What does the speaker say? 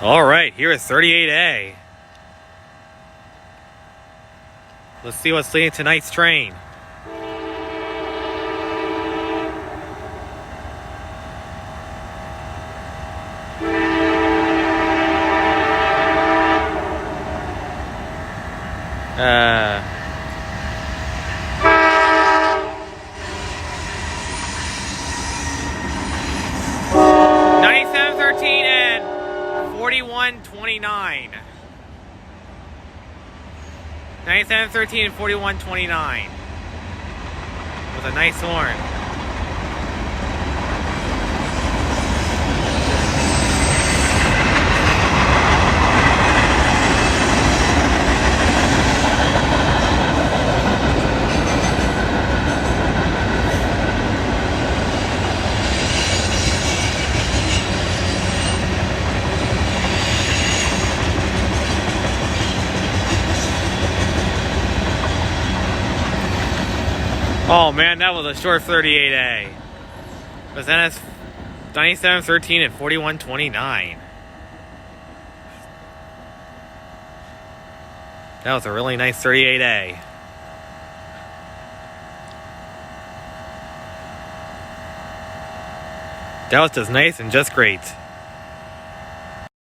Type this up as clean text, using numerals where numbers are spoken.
All right, here is 38A. Let's see what's leading tonight's train. Uh... 9713 and 4129. 9713 and 4129. With a nice horn. Oh man, that was a short 38A. It was NS 9713 and 4129. That was a really nice 38A. That was just nice and just great.